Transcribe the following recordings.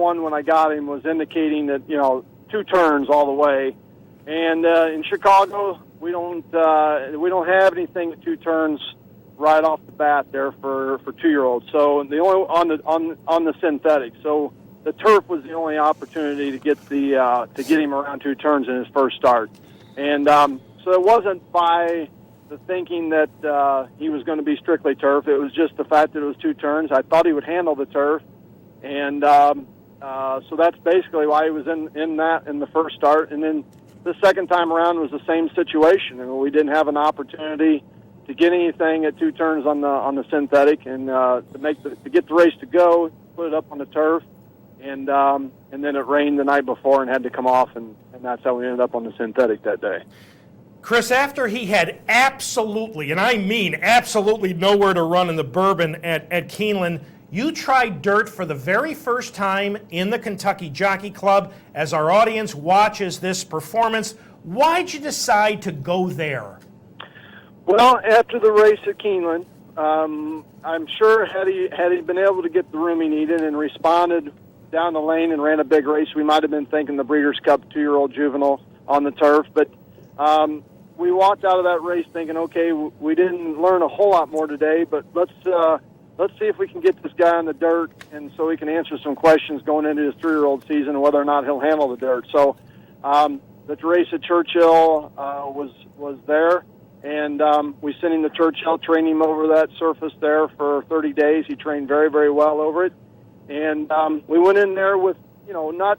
one when I got him was indicating that, 2 turns all the way. And in Chicago, we don't have anything at 2 turns right off the bat there for 2-year-olds. So the only on the synthetic. So the turf was the only opportunity to get him around 2 turns in his first start. And so it wasn't by the thinking that he was going to be strictly turf. It was just the fact that it was 2 turns. I thought he would handle the turf, and so that's basically why he was in the first start. And then the second time around was the same situation, and we didn't have an opportunity to get anything at 2 turns on the synthetic, and to get the race to go, put it up on the turf, and then it rained the night before and had to come off, and that's how we ended up on the synthetic that day. Chris, after he had absolutely, and I mean absolutely, nowhere to run in the Bourbon at Keeneland, you tried dirt for the very first time in the Kentucky Jockey Club. As our audience watches this performance, why'd you decide to go there? Well, after the race at Keeneland, I'm sure had he been able to get the room he needed and responded down the lane and ran a big race, we might have been thinking the Breeders' Cup 2-year-old juvenile on the turf. But we walked out of that race thinking, okay, we didn't learn a whole lot more today, but let's see if we can get this guy on the dirt, and so we can answer some questions going into his 3-year-old season and whether or not he'll handle the dirt. So the race at Churchill was there, and we sent him to Churchill, trained him over that surface there for 30 days. He trained very, very well over it, and we went in there with not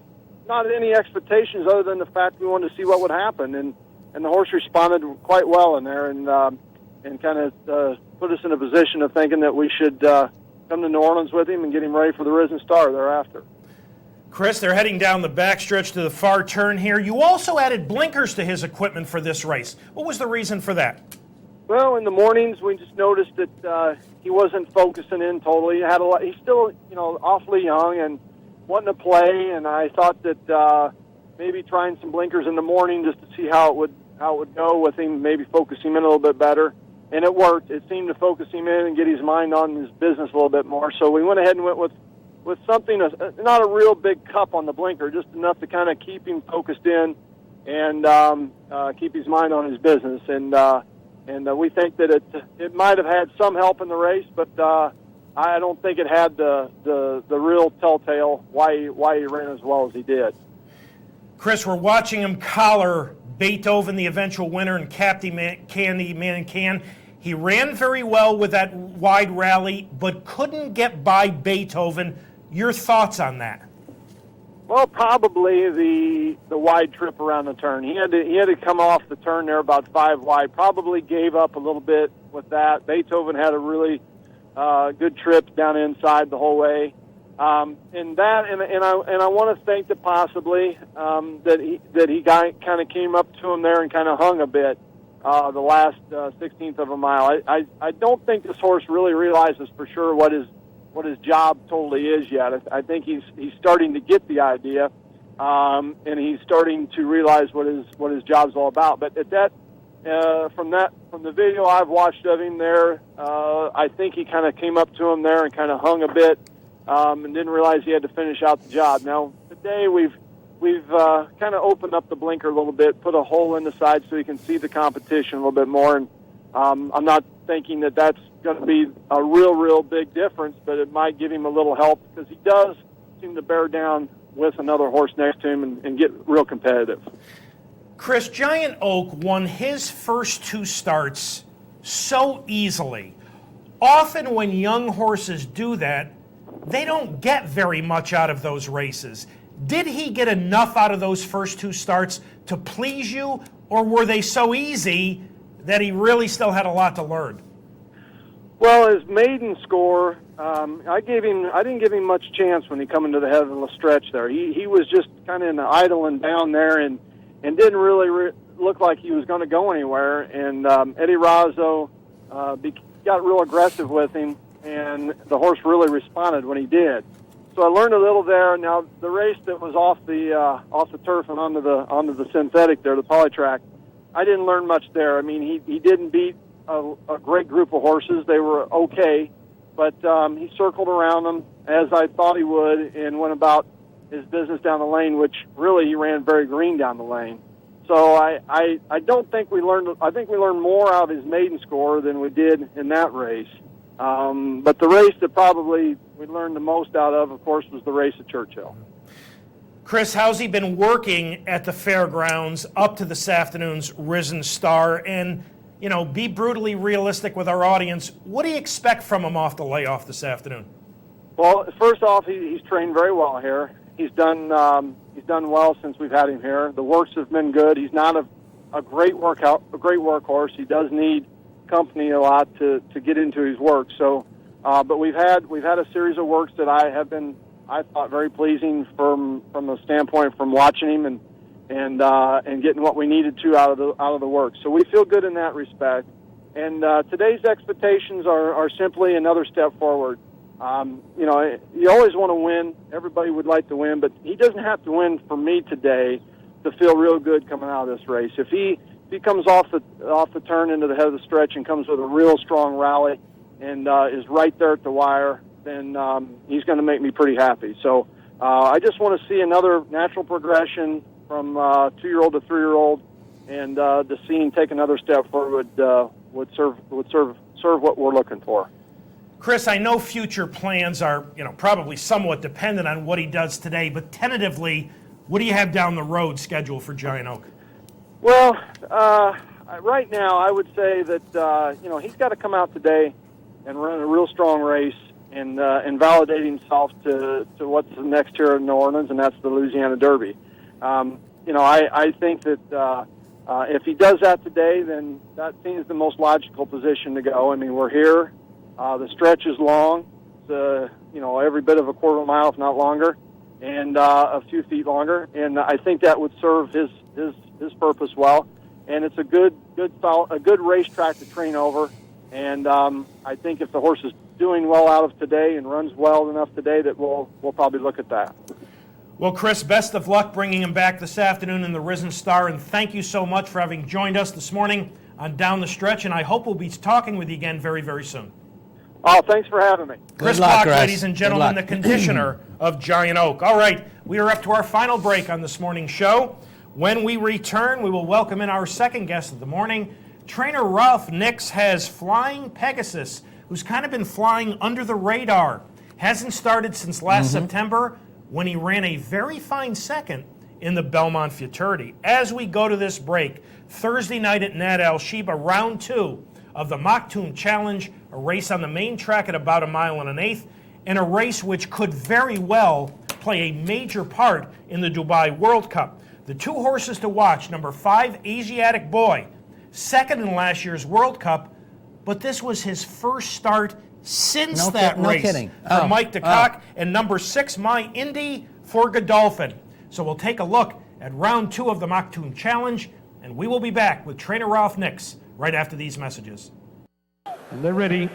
any expectations other than the fact we wanted to see what would happen, and the horse responded quite well in there, and kind of put us in a position of thinking that we should come to New Orleans with him and get him ready for the Risen Star thereafter. Chris, they're heading down the backstretch to the far turn here. You also added blinkers to his equipment for this race. What was the reason for that? Well, in the mornings, we just noticed that he wasn't focusing in totally. He's still, awfully young and wanting to play, and I thought that maybe trying some blinkers in the morning just to see how it would go with him, maybe focus him in a little bit better. And it worked. It seemed to focus him in and get his mind on his business a little bit more. So we went ahead and went with something, not a real big cup on the blinker, just enough to kind of keep him focused in and keep his mind on his business. And we think that it might have had some help in the race, but I don't think it had the real telltale why he ran as well as he did. Chris, we're watching him collar Beethoven, the eventual winner, and Candy Man Can. He ran very well with that wide rally, but couldn't get by Beethoven. Your thoughts on that? Well, probably the wide trip around the turn. He had to come off the turn there about 5 wide. Probably gave up a little bit with that. Beethoven had a really good trip down inside the whole way. And I want to think that possibly that he kind of came up to him there and kind of hung a bit the last 16th of a mile. I don't think this horse really realizes for sure what his job totally is yet. I think he's starting to get the idea, and he's starting to realize what his job's all about. But at that from the video I've watched of him there, I think he kind of came up to him there and kind of hung a bit. And didn't realize he had to finish out the job. Now, today we've kind of opened up the blinker a little bit, put a hole in the side so he can see the competition a little bit more. And I'm not thinking that that's going to be a real big difference, but it might give him a little help because he does seem to bear down with another horse next to him and get real competitive. Chris, Giant Oak won his first 2 starts so easily. Often when young horses do that, they don't get very much out of those races. Did he get enough out of those first 2 starts to please you, or were they so easy that he really still had a lot to learn? Well, his maiden score, I didn't give him much chance when he come into the head of the stretch there. He was just kind of in the idling down there and didn't really look like he was going to go anywhere. And Eddie Razzo got real aggressive with him, and the horse really responded when he did. So I learned a little there. Now the race that was off the turf and onto the synthetic there, the polytrack, I didn't learn much there. I mean, he didn't beat a great group of horses. They were okay, but he circled around them as I thought he would and went about his business down the lane, which really he ran very green down the lane. So I don't think we learned. I think we learned more out of his maiden score than we did in that race. But the race that probably we learned the most out of course, was the race at Churchill. Chris, how's he been working at the fairgrounds up to this afternoon's Risen Star? And, you know, be brutally realistic with our audience. What do you expect from him off the layoff this afternoon? Well, first off, he's trained very well here. He's done well since we've had him here. The works have been good. He's not a great workhorse. He does need company a lot to get into his work. So, but we've had a series of works that I thought very pleasing from the standpoint from watching him and getting what we needed to out of the work. So we feel good in that respect. And today's expectations are simply another step forward. You know, you always want to win. Everybody would like to win, but he doesn't have to win for me today to feel real good coming out of this race. If he comes off the turn into the head of the stretch and comes with a real strong rally and is right there at the wire, then he's going to make me pretty happy. So I just want to see another natural progression from 2-year-old to 3-year-old, and to see him take another step forward would serve what we're looking for. Chris, I know future plans are, you know, probably somewhat dependent on what he does today, but tentatively, what do you have down the road scheduled for Giant Oak? Well, right now, I would say that you know, he's got to come out today and run a real strong race and validate himself to what's the next here in New Orleans, and that's the Louisiana Derby. You know, I think that if he does that today, then that seems the most logical position to go. I mean, we're here. The stretch is long. It's, you know, every bit of a quarter of a mile, if not longer, and a few feet longer. And I think that would serve his purpose well. And it's a good racetrack to train over. And I think if the horse is doing well out of today and runs well enough today, that we'll probably look at that. Well, Chris, best of luck bringing him back this afternoon in the Risen Star, and thank you so much for having joined us this morning on Down the Stretch, and I hope we'll be talking with you again very, very soon. Oh, thanks for having me. Chris Bach, ladies and gentlemen, the conditioner of Giant Oak. All right, we are up to our final break on this morning's show. When we return, we will welcome in our second guest of the morning. Trainer Ralph Nix has Flying Pegasus, who's kind of been flying under the radar. Hasn't started since last September, when he ran a very fine second in the Belmont Futurity. As we go to this break, Thursday night at Nat Al Sheba, round 2 of the Maktoum Challenge, a race on the main track at about 1 1/8 miles, and a race which could very well play a major part in the Dubai World Cup. The 2 horses to watch: number 5, Asiatic Boy, second in last year's World Cup, but this was his first start since that race for Mike DeCock, and number 6, My Indy for Godolphin. So we'll take a look at round 2 of the Maktoum Challenge, and we will be back with Trainer Ralph Nix right after these messages. And they're ready.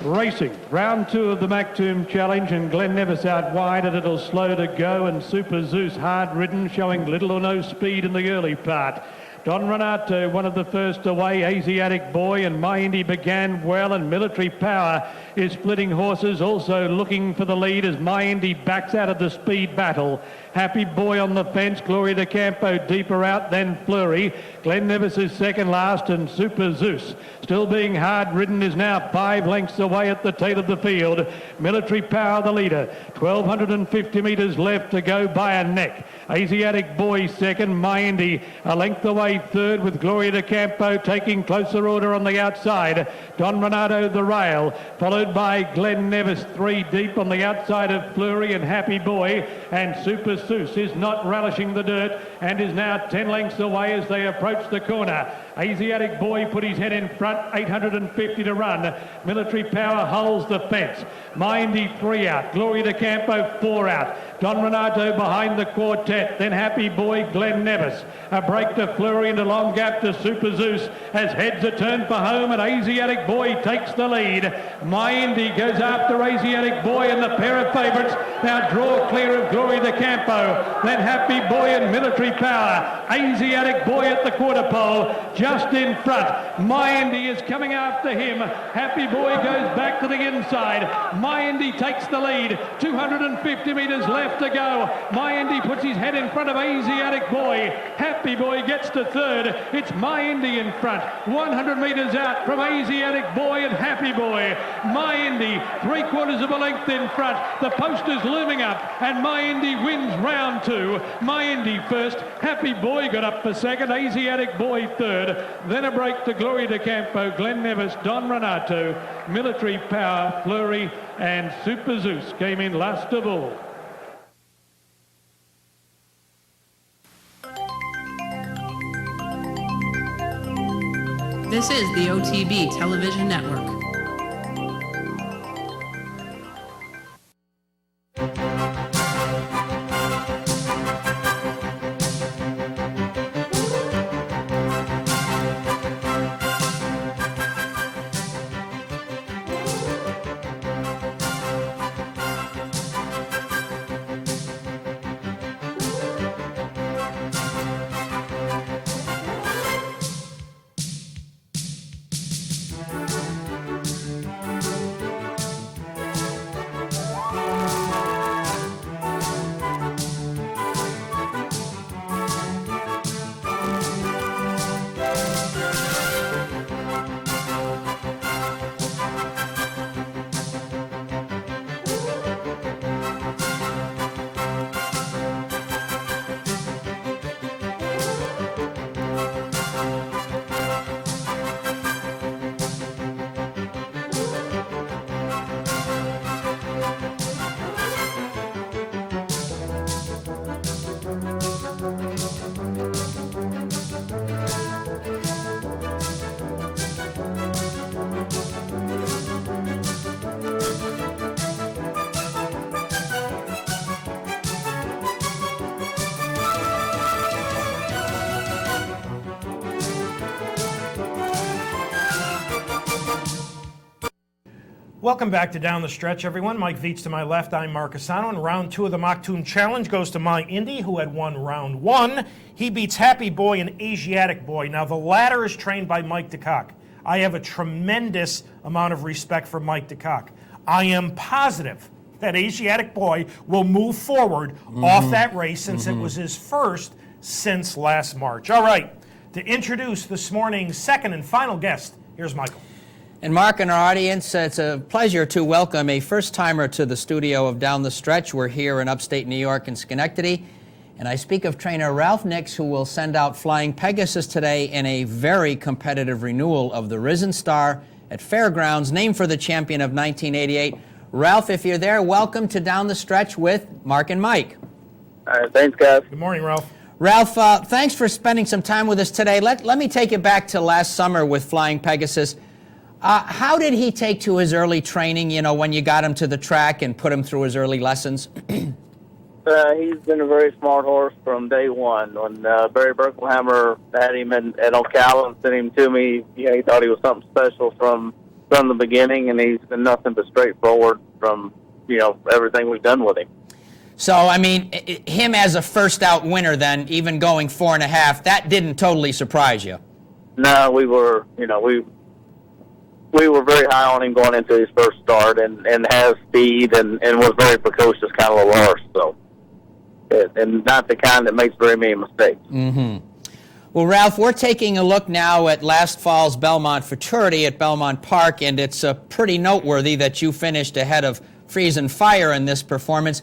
Racing. Round 2 of the Maktoum Challenge, and Glenn Nevis out wide, a little slow to go, and Super Zeus hard ridden, showing little or no speed in the early part. Don Renato, one of the first away. Asiatic Boy and My Indy began well, and Military Power is splitting horses, also looking for the lead as My Indy backs out of the speed battle. Happy Boy on the fence, Gloria de Campo deeper out, then Fleury. Glenn Nevis is second last, and Super Zeus, still being hard ridden, is now 5 lengths away at the tail of the field. Military Power the leader, 1,250 metres left to go by a neck. Asiatic Boy second, My Indy a length away third, with Gloria de Campo taking closer order on the outside. Don Renato the rail, followed by Glenn Nevis 3 deep on the outside of Fleury and Happy Boy, and Super Zeus is not relishing the dirt and is now 10 lengths away as they approach the corner. Asiatic Boy put his head in front, 850 to run. Military Power holds the fence. My Indy 3 out, Gloria de Campo 4 out. Don Renato behind the quartet, then Happy Boy, Glenn Nevis. A break to Fleury and a long gap to Super Zeus as heads are turned for home, and Asiatic Boy takes the lead. My Indy goes after Asiatic Boy, and the pair of favourites now draw clear of Gloria de Campo. Then Happy Boy and Military Power. Asiatic Boy at the quarter pole. just in front. My Indy is coming after him. Happy Boy goes back to the inside. My Indy takes the lead. 250 metres left to go. My Indy puts his head in front of Asiatic Boy. Happy Boy gets to third. It's My Indy in front. 100 metres out from Asiatic Boy and Happy Boy. My Indy, 3/4 of a length in front. The poster's looming up, and My Indy wins round 2. My Indy first. Happy Boy got up for second. Asiatic Boy third. Then a break to Gloria de Campo, Glenn Nevis, Don Renato, Military Power, Fleury, and Super Zeus came in last of all. This is the OTB Television Network. Welcome back to Down the Stretch, everyone. Mike Viets to my left, I'm Mark Asano, and round 2 of the Mocktoon Challenge goes to My Indy, who had won round 1. He beats Happy Boy and Asiatic Boy. Now, the latter is trained by Mike DeCock. I have a tremendous amount of respect for Mike DeCock. I am positive that Asiatic Boy will move forward off that race since it was his first since last March. All right, to introduce this morning's second and final guest, here's Michael. And Mark and our audience, it's a pleasure to welcome a first-timer to the studio of Down the Stretch. We're here in upstate New York in Schenectady. And I speak of trainer Ralph Nix, who will send out Flying Pegasus today in a very competitive renewal of the Risen Star at Fairgrounds, named for the champion of 1988. Ralph, if you're there, welcome to Down the Stretch with Mark and Mike. All right, thanks, guys. Good morning, Ralph. Ralph, thanks for spending some time with us today. Let me take you back to last summer with Flying Pegasus. How did he take to his early training, you know, when you got him to the track and put him through his early lessons? He's been a very smart horse from day one. When Barry Berkelhammer had him at Ocala and sent him to me, he thought he was something special from the beginning, and he's been nothing but straightforward from, everything we've done with him. So, I mean, him as a first-out winner then, even going 4.5, that didn't totally surprise you? No, we were, we were very high on him going into his first start, and has speed and was very precocious kind of a horse. So, and not the kind that makes very many mistakes. Mm-hmm. Well, Ralph, we're taking a look now at last fall's Belmont Futurity at Belmont Park, and it's pretty noteworthy that you finished ahead of Freeze and Fire in this performance.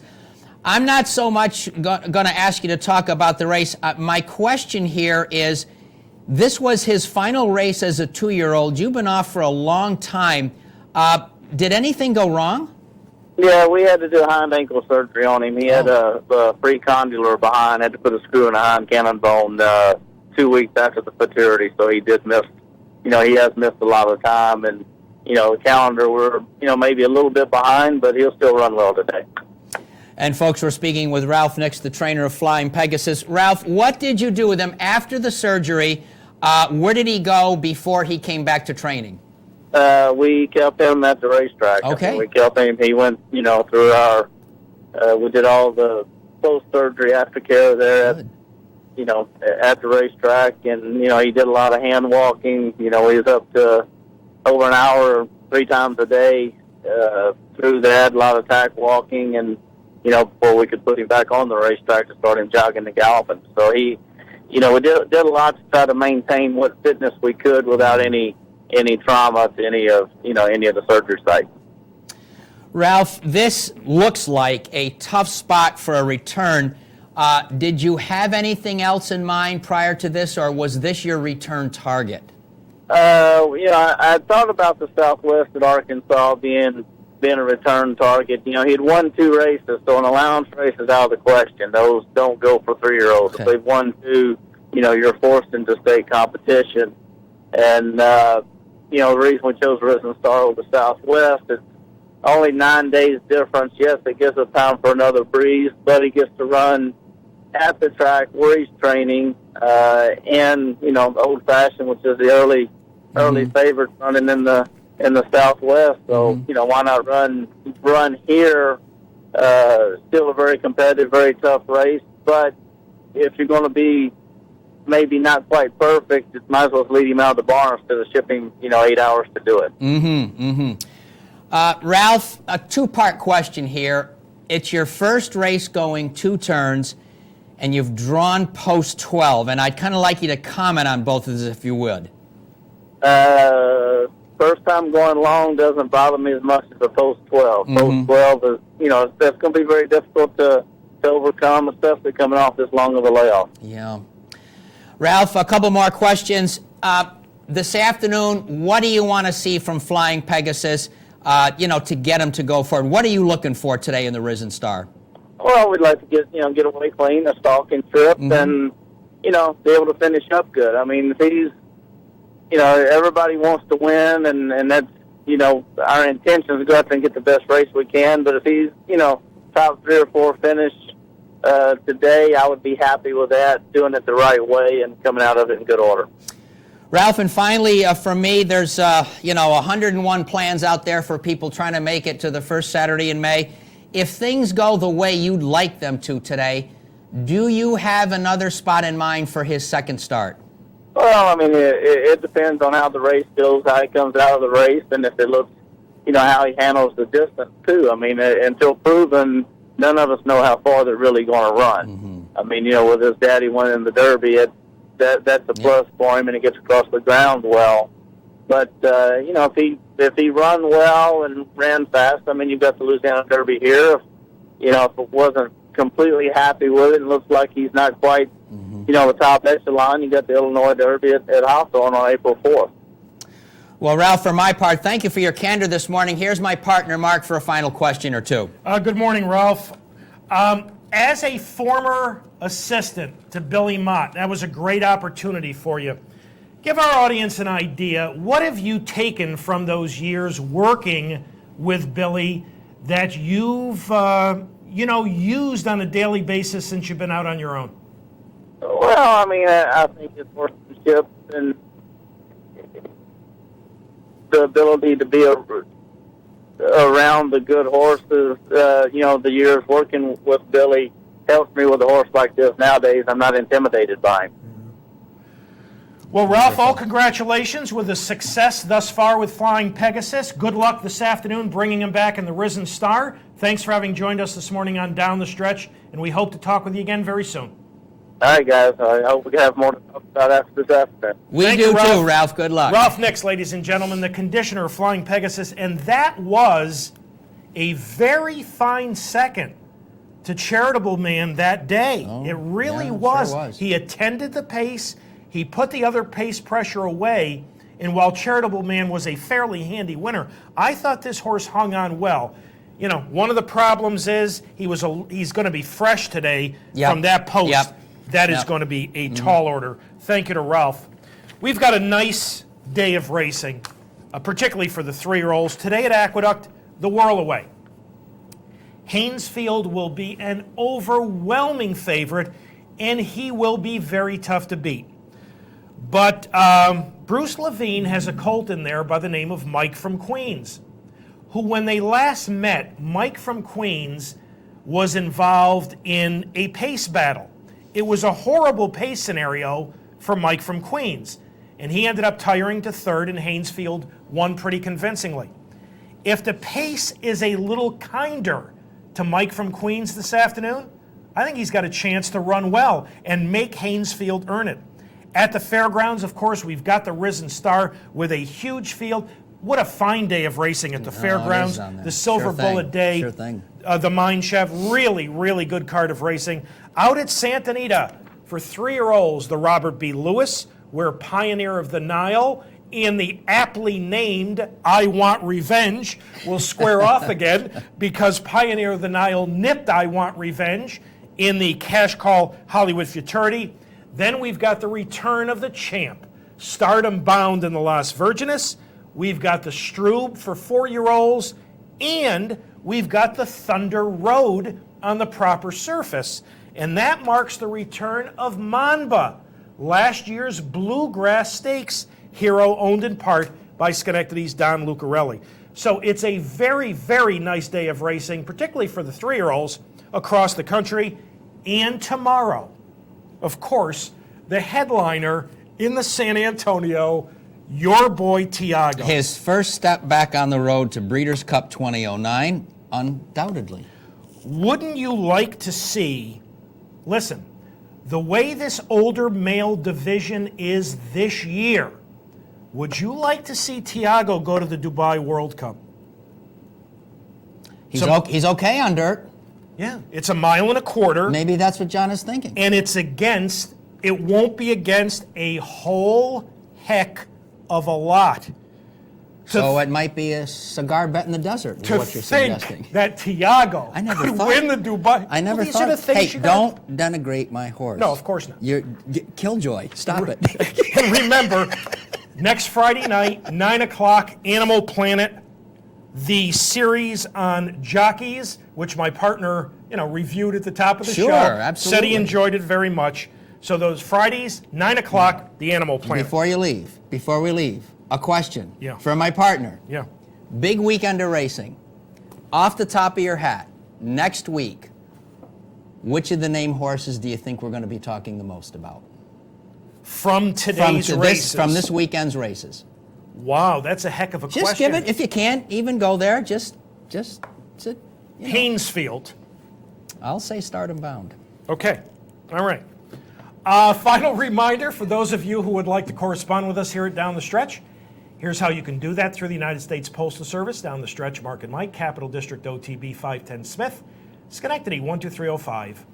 I'm not so much going to ask you to talk about the race. My question here is, this was his final race as a 2-year-old. You've been off for a long time. Did anything go wrong? Yeah, we had to do hind ankle surgery on him. He had a precondylar behind, had to put a screw in a hind cannon bone 2 weeks after the Futurity, so he did miss, he has missed a lot of time, and, the calendar, we're, maybe a little bit behind, but he'll still run well today. And folks, we're speaking with Ralph Nix, the trainer of Flying Pegasus. Ralph, what did you do with him after the surgery? Where did he go before he came back to training? We kept him at the racetrack. Okay. We kept him. He went, through our, we did all the post-surgery aftercare there at the racetrack, and he did a lot of hand walking. He was up to over an hour 3 times a day through that, a lot of tack walking, and before we could put him back on the racetrack to start him jogging and galloping. So we did a lot to try to maintain what fitness we could without any trauma to any of the surgery sites. Ralph, this looks like a tough spot for a return. Did you have anything else in mind prior to this, or was this your return target? I thought about the Southwest at Arkansas being a return target. He'd won 2 races, so an allowance race is out of the question. Those don't go for 3-year-olds. Okay. If they've won 2, you're forced into state competition. And, the reason we chose Risen Star over the Southwest, it's only 9 days difference. Yes, it gives us time for another breeze, but he gets to run at the track where he's training, and Old Fashioned, which is the early favorite running in the Southwest. So why not run here? Still a very competitive, very tough race. But if you're going to be maybe not quite perfect, it might as well lead him out of the barn instead of shipping 8 hours to do it. Ralph, a 2-part question here. It's your first race going 2 turns, and you've drawn post 12, and I'd kind of like you to comment on both of these if you would. First time going long doesn't bother me as much as the post 12. Post 12 is, that's going to be very difficult to overcome, especially coming off this long of a layoff. Yeah. Ralph, a couple more questions. This afternoon, what do you want to see from Flying Pegasus, to get him to go forward? What are you looking for today in the Risen Star? Well, we'd like to get away clean, a stalking trip, and, be able to finish up good. I mean, if he's, everybody wants to win, and that's, our intention is to go out there and get the best race we can. But if he's, top 3 or 4 finish today, I would be happy with that, doing it the right way and coming out of it in good order. Ralph, and finally, for me, there's, 101 plans out there for people trying to make it to the first Saturday in May. If things go the way you'd like them to today, do you have another spot in mind for his second start? Well, I mean, it depends on how the race goes, how he comes out of the race, and if it looks, how he handles the distance, too. I mean, until proven, none of us know how far they're really going to run. I mean, with his daddy winning the Derby, that's a plus for him, and he gets across the ground well. But, if he run well and ran fast, I mean, you've got the Louisiana Derby here. If it wasn't completely happy with it and looks like he's not quite, the top echelon, you got the Illinois Derby at Hawthorne on April 4th. Well, Ralph, for my part, thank you for your candor this morning. Here's my partner, Mark, for a final question or 2. Good morning, Ralph. As a former assistant to Billy Mott, that was a great opportunity for you. Give our audience an idea. What have you taken from those years working with Billy that you've, used on a daily basis since you've been out on your own? Well, I mean, I think it's horsemanship and the ability to be around the good horses. The years working with Billy helps me with a horse like this nowadays. I'm not intimidated by him. Well, Ralph, all congratulations with the success thus far with Flying Pegasus. Good luck this afternoon bringing him back in the Risen Star. Thanks for having joined us this morning on Down the Stretch, and we hope to talk with you again very soon. All right, guys. I hope we have more to talk about after this afternoon. We do too, Ralph. Good luck. Ralph Nix, ladies and gentlemen, the conditioner of Flying Pegasus, and that was a very fine second to Charitable Man that day. It really was. Sure was. He attended the pace. He put the other pace pressure away, and while Charitable Man was a fairly handy winner, I thought this horse hung on well. One of the problems is he's going to be fresh today from that post. That is going to be a tall order. Thank you to Ralph. We've got a nice day of racing, particularly for the 3-year-olds. Today at Aqueduct, the Whirlaway. Haynesfield will be an overwhelming favorite, and he will be very tough to beat. But Bruce Levine has a colt in there by the name of Mike from Queens, who, when they last met, Mike from Queens was involved in a pace battle. it was a horrible pace scenario for Mike from Queens, and he ended up tiring to third, and Haynesfield won pretty convincingly. If the pace is a little kinder to Mike from Queens this afternoon, I think he's got a chance to run well and make Haynesfield earn it. At the fairgrounds, of course, we've got the Risen Star with a huge field. What a fine day of racing at the fairgrounds. The Silver Sure thing. Bullet Day, Sure thing. the Mine Chef, really, really good card of racing. Out at Santa Anita for 3-year-olds, the Robert B. Lewis, where Pioneer of the Nile and the aptly named I Want Revenge will square off again because Pioneer of the Nile nipped I Want Revenge in the Cash Call Hollywood Futurity. Then we've got the return of the champ, Stardom Bound in the Las Virgenes. We've got the Stroob for 4-year-olds, and we've got the Thunder Road on the proper surface. And that marks the return of Manba, last year's Bluegrass Stakes hero, owned in part by Schenectady's Don Lucarelli. So it's a very, very nice day of racing, particularly for the 3-year-olds across the country. And tomorrow, of course, the headliner in the San Antonio, your boy Tiago. His first step back on the road to Breeders' Cup 2009, undoubtedly. Wouldn't you like to see, listen, the way this older male division is this year, would you like to see Tiago go to the Dubai World Cup? He's okay on dirt. Yeah, it's a 1.25 miles. Maybe that's what John is thinking. And it won't be against a whole heck of a lot. So it might be a cigar bet in the desert, is To what you're think suggesting. that Tiago I never could thought- win the Dubai. I never These are the thought. things Hey, you gotta- don't denigrate my horse. No, of course not. You're Killjoy. Stop it. And remember, next Friday night, 9 o'clock, Animal Planet, the series on jockeys, which my partner, reviewed at the top of the Sure, show. absolutely. Said he enjoyed it very much. So those Fridays, 9 o'clock, the Animal Planet. Before we leave, a question Yeah. for my partner. Yeah. Big weekend of racing. Off the top of your hat, next week, which of the named horses do you think we're going to be talking the most about? From today's races. From this weekend's races. Wow, that's a heck of a Just question. give it, if you can't even go there, just Haynesfield. I'll say Stardom Bound. Okay. All right. Final reminder for those of you who would like to correspond with us here at Down the Stretch. Here's how you can do that through the United States Postal Service, Down the Stretch, Mark and Mike, Capital District OTB 510 Smith, Schenectady 12305,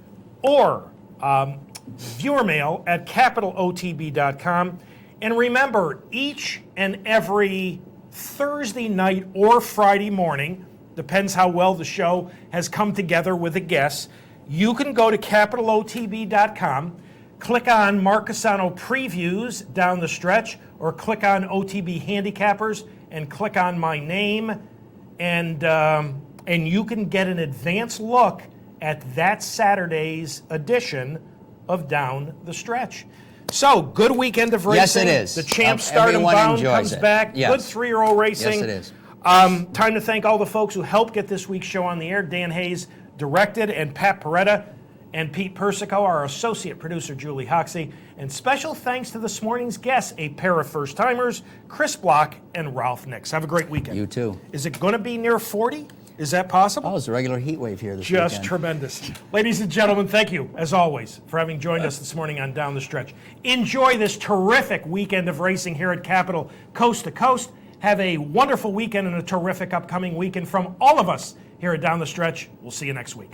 or viewer mail at capitalotb.com. And remember, each and every Thursday night or Friday morning, depends how well the show has come together with the guests, you can go to capitalotb.com, click on Mark Casano Previews Down the Stretch, or click on OTB Handicappers and click on my name, and you can get an advance look at that Saturday's edition of Down the Stretch. So, good weekend of racing. Yes, it is. The champ Stardom Everyone Bound enjoys comes it. back. Yes. Good 3-year-old racing. Yes, it is. Time to thank all the folks who helped get this week's show on the air. Dan Hayes directed, and Pat Peretta and Pete Persico, our associate producer, Julie Hoxie. And special thanks to this morning's guests, a pair of first-timers, Chris Block and Ralph Nix. Have a great weekend. You too. Is it going to be near 40? Is that possible? Oh, it's a regular heat wave here this Just weekend. tremendous. Ladies and gentlemen, thank you, as always, for having joined us this morning on Down the Stretch. Enjoy this terrific weekend of racing here at Capital Coast to Coast. Have a wonderful weekend and a terrific upcoming weekend from all of us here at Down the Stretch. We'll see you next week.